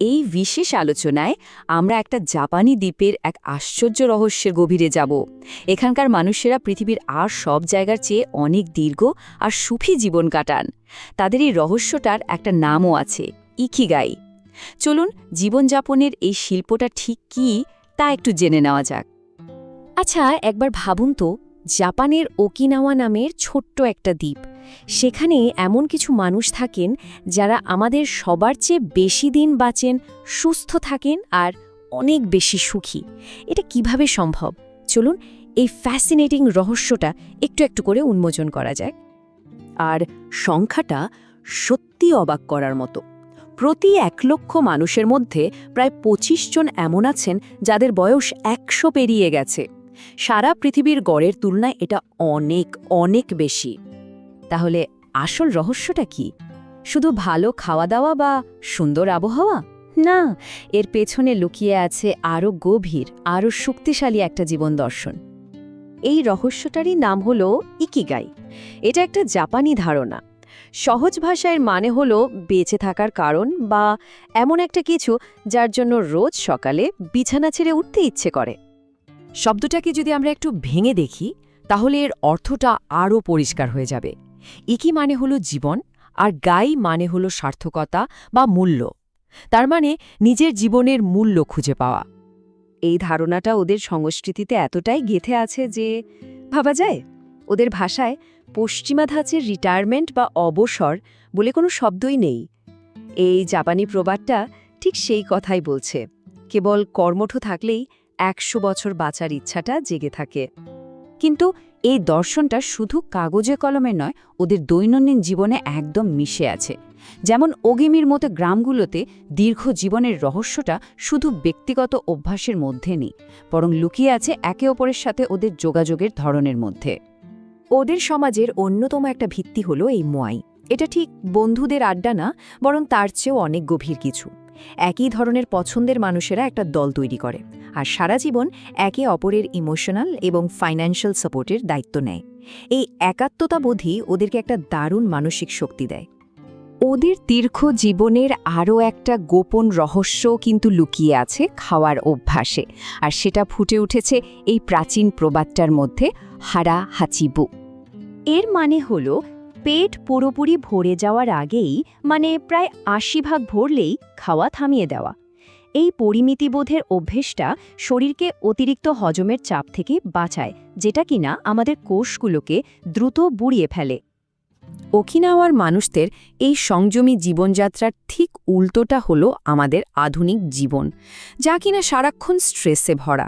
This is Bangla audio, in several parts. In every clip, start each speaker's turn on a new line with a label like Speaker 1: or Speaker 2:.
Speaker 1: এই বিশেষ আলোচনায় আমরা একটা জাপানি দ্বীপের এক আশ্চর্য রহস্যের গভীরে যাব। এখানকার মানুষেরা পৃথিবীর আর সব জায়গার চেয়ে অনেক দীর্ঘ আর সুখী জীবন কাটান। তাদের এই রহস্যটার একটা নামও আছে, ইকিগাই। চলুন জীবনযাপনের এই শিল্পটা ঠিক কী তা একটু জেনে নেওয়া যাক। আচ্ছা, একবার ভাবুন তো, জাপানের ওকিনাওয়া নামের ছোট্ট একটা দ্বীপ, সেখানে এমন কিছু মানুষ থাকেন যারা আমাদের সবার চেয়ে বেশি দিন বাঁচেন, সুস্থ থাকেন আর অনেক বেশি সুখী। এটা কিভাবে সম্ভব? চলুন এই ফ্যাসিনেটিং রহস্যটা একটু একটু করে উন্মোচন করা যায়। আর সংখ্যাটা সত্যি অবাক করার মতো। প্রতি 1 লক্ষ মানুষের মধ্যে প্রায় 25 জন এমন আছেন যাদের বয়স 100 পেরিয়ে গেছে। সারা পৃথিবীর গড়ের তুলনায় এটা অনেক অনেক বেশি। তাহলে আসল রহস্যটা কি? শুধু ভালো খাওয়া দাওয়া বা সুন্দর আবহাওয়া? না, এর পেছনে লুকিয়ে আছে আরও গভীর, আরও শক্তিশালী একটা জীবন দর্শন। এই রহস্যটারই নাম হলো ইকিগাই। এটা একটা জাপানি ধারণা। সহজ ভাষায় মানে হলো বেঁচে থাকার কারণ বা এমন একটা কিছু যার জন্য রোজ সকালে বিছানা ছেড়ে উঠতে ইচ্ছে করে। শব্দটাকে যদি আমরা একটু ভেঙে দেখি, তাহলে এর অর্থটা আরও পরিষ্কার হয়ে যাবে। ইকি মানে হলো জীবন, আর গাই মানে হলো সার্থকতা বা মূল্য। তার মানে নিজের জীবনের মূল্য খুঁজে পাওয়া। এই ধারণাটা ওদের সংস্কৃতিতে এতটাই গেঁথে আছে যে ভাবা যায়, ওদের ভাষায় পশ্চিমা ধাঁচের রিটায়ারমেন্ট বা অবসর বলে কোনো শব্দই নেই। এই জাপানি প্রবাদটা ঠিক সেই কথাই বলছে। কেবল কর্মঠ থাকলেই 100 বছর বাঁচার ইচ্ছাটা জেগে থাকে। কিন্তু এই দর্শনটা শুধু কাগজে কলমে নয়, ওদের দৈনন্দিন জীবনে একদম মিশে আছে। যেমন ওগিমির মতো গ্রামগুলোতে দীর্ঘ জীবনের রহস্যটা শুধু ব্যক্তিগত অভ্যাসের মধ্যে নেই, বরং লুকিয়ে আছে একে অপরের সাথে ওদের যোগাযোগের ধরনের মধ্যে। ওদের সমাজের অন্যতম একটা ভিত্তি হলো এই মোয়াই। এটা ঠিক বন্ধুদের আড্ডা না, বরং তার চেয়েও অনেক গভীর কিছু। একই ধরনের পছন্দের মানুষেরা একটা দল তৈরি করে, আর সারা জীবন একে অপরের ইমোশনাল এবং ফাইন্যান্সিয়াল সাপোর্টের দায়িত্ব নেয়। এই একাত্মতাবোধই ওদেরকে একটা দারুণ মানসিক শক্তি দেয়। ওদের দীর্ঘ জীবনের আরও একটা গোপন রহস্য কিন্তু লুকিয়ে আছে খাওয়ার অভ্যাসে, আর সেটা ফুটে উঠেছে এই প্রাচীন প্রবাদটার মধ্যে, হারা হাচিবু। এর মানে হলো পেট পুরোপুরি ভরে যাওয়ার আগেই, মানে প্রায় 80% ভরলেই খাওয়া থামিয়ে দেওয়া। এই পরিমিতিবোধের অভ্যেসটা শরীরকে অতিরিক্ত হজমের চাপ থেকে বাঁচায়, যেটা কিনা আমাদের কোষগুলোকে দ্রুত বুড়িয়ে ফেলে। ওকিনাওয়ার মানুষদের এই সংযমী জীবনযাত্রার ঠিক উল্টোটা হলো আমাদের আধুনিক জীবন, যা কিনা সারাক্ষণ স্ট্রেসে ভরা।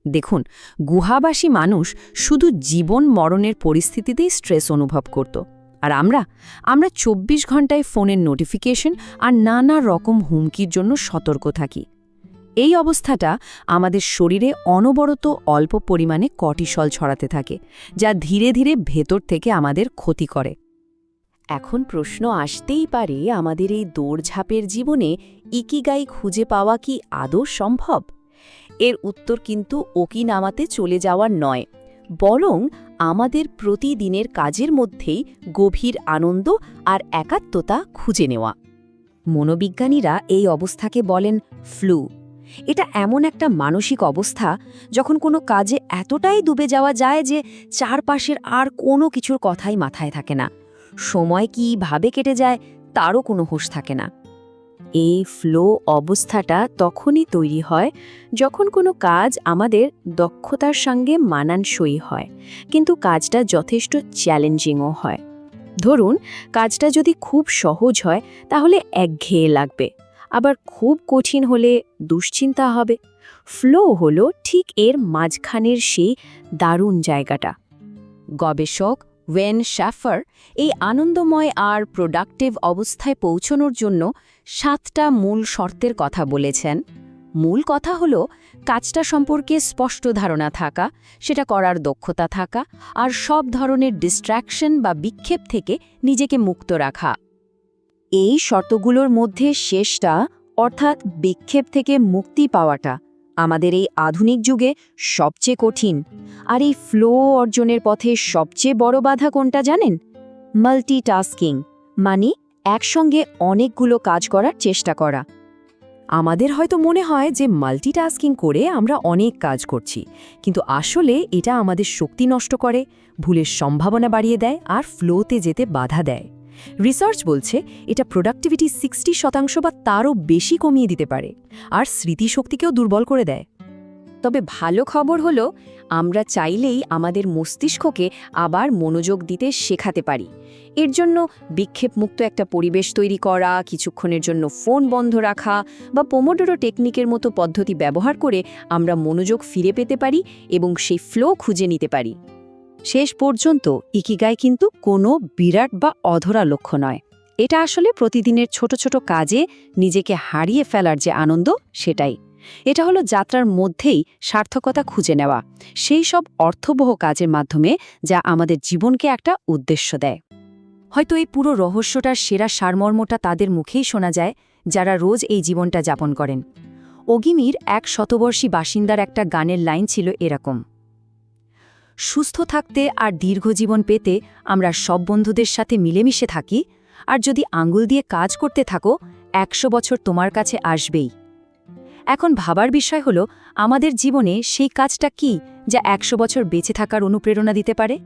Speaker 1: দেখুন, গুহাবাসী মানুষ শুধু জীবন মরণের পরিস্থিতিতেই স্ট্রেস অনুভব করত, আর আমরা 24 ঘন্টায় ফোনের নোটিফিকেশন আর নানা রকম হুমকির জন্য সতর্ক থাকি। এই অবস্থাটা আমাদের শরীরে অনবরত অল্প পরিমাণে কর্টিসল ছড়াতে থাকে, যা ধীরে ধীরে ভেতর থেকে আমাদের ক্ষতি করে। এখন প্রশ্ন আসতেই পারে, আমাদের এই দৌড়ঝাঁপের জীবনে ইকিগাই খুঁজে পাওয়া কি আদৌ সম্ভব? এর উত্তর কিন্তু ওকিনাওয়াতে চলে যাওয়ার নয়, বরং আমাদের প্রতিদিনের কাজের মধ্যেই গভীর আনন্দ আর একাত্মতা খুঁজে নেওয়া। মনোবিজ্ঞানীরা এই অবস্থাকে বলেন ফ্লু। এটা এমন একটা মানসিক অবস্থা যখন কোনো কাজে এতটাই ডুবে যাওয়া যায় যে চারপাশের আর কোনো কিছুর কথাই মাথায় থাকে না। সময় কীভাবে কেটে যায় তারও কোনো হুঁশ থাকে না। এই ফ্লো অবস্থাটা তখনই তৈরি হয় যখন কোনো কাজ আমাদের দক্ষতার সঙ্গে মানানসই হয়, কিন্তু কাজটা যথেষ্ট চ্যালেঞ্জিংও হয়। ধরুন, কাজটা যদি খুব সহজ হয় তাহলে একঘেয়ে লাগবে, আবার খুব কঠিন হলে দুশ্চিন্তা হবে। ফ্লো হলো ঠিক এর মাঝখানের সেই দারুণ জায়গাটা। গবেষক ওয়েন শ্যাফার এই আনন্দময় আর প্রোডাক্টিভ অবস্থায় পৌঁছানোর জন্য 7টা মূল শর্তের কথা বলেছেন। মূল কথা হলো কাজটা সম্পর্কে স্পষ্ট ধারণা থাকা, সেটা করার দক্ষতা থাকা, আর সব ধরনের ডিস্ট্র্যাকশন বা বিক্ষেপ থেকে নিজেকে মুক্ত রাখা। এই শর্তগুলোর মধ্যে শেষটা, অর্থাৎ বিক্ষেপ থেকে মুক্তি পাওয়াটা, আমাদের এই আধুনিক যুগে সবচেয়ে কঠিন। আর এই ফ্লো অর্জনের পথে সবচেয়ে বড় বাধা কোনটা জানেন? মাল্টিটাস্কিং, মানে একসঙ্গে অনেকগুলো কাজ করার চেষ্টা করা। আমাদের হয়তো মনে হয় যে মাল্টিটাস্কিং করে আমরা অনেক কাজ করছি, কিন্তু আসলে এটা আমাদের শক্তি নষ্ট করে, ভুলের সম্ভাবনা বাড়িয়ে দেয় আর ফ্লোতে যেতে বাধা দেয়। রিসার্চ বলছে এটা প্রোডাক্টিভিটি 60% বা তারও বেশি কমিয়ে দিতে পারে, আর স্মৃতিশক্তিকেও দুর্বল করে দেয়। তবে ভালো খবর হলো, আমরা চাইলেই আমাদের মস্তিষ্ককে আবার মনোযোগ দিতে শেখাতে পারি। এর জন্য বিক্ষেপমুক্ত একটা পরিবেশ তৈরি করা, কিছুক্ষণের জন্য ফোন বন্ধ রাখা বা পোমোডোরো টেকনিকের মতো পদ্ধতি ব্যবহার করে আমরা মনোযোগ ফিরে পেতে পারি এবং সেই ফ্লো খুঁজে নিতে পারি। শেষ পর্যন্ত ইকিগাই কিন্তু কোনো বিরাট বা অধরা লক্ষ্য নয়। এটা আসলে প্রতিদিনের ছোট ছোট কাজে নিজেকে হারিয়ে ফেলার যে আনন্দ, সেটাই। এটা হলো যাত্রার মধ্যেই সার্থকতা খুঁজে নেওয়া, সেই সব অর্থবহ কাজের মাধ্যমে যা আমাদের জীবনকে একটা উদ্দেশ্য দেয়। হয়তো এই পুরো রহস্যটার সেরা সারমর্মটা তাদের মুখেই শোনা যায় যারা রোজ এই জীবনটা যাপন করেন। অগিমির এক শতবর্ষী বাসিন্দার একটা গানের লাইন ছিল এরকম: সুস্থ থাকতে আর দীর্ঘ জীবন পেতে আমরা সব বন্ধুদের সাথে মিলেমিশে থাকি, আর যদি আঙ্গুল দিয়ে কাজ করতে থাকো 100 বছর তোমার কাছে আসবেই। এখন ভাবার বিষয় হলো, আমাদের জীবনে সেই কাজটা কি যা 100 বছর বেঁচে থাকার অনুপ্রেরণা দিতে পারে?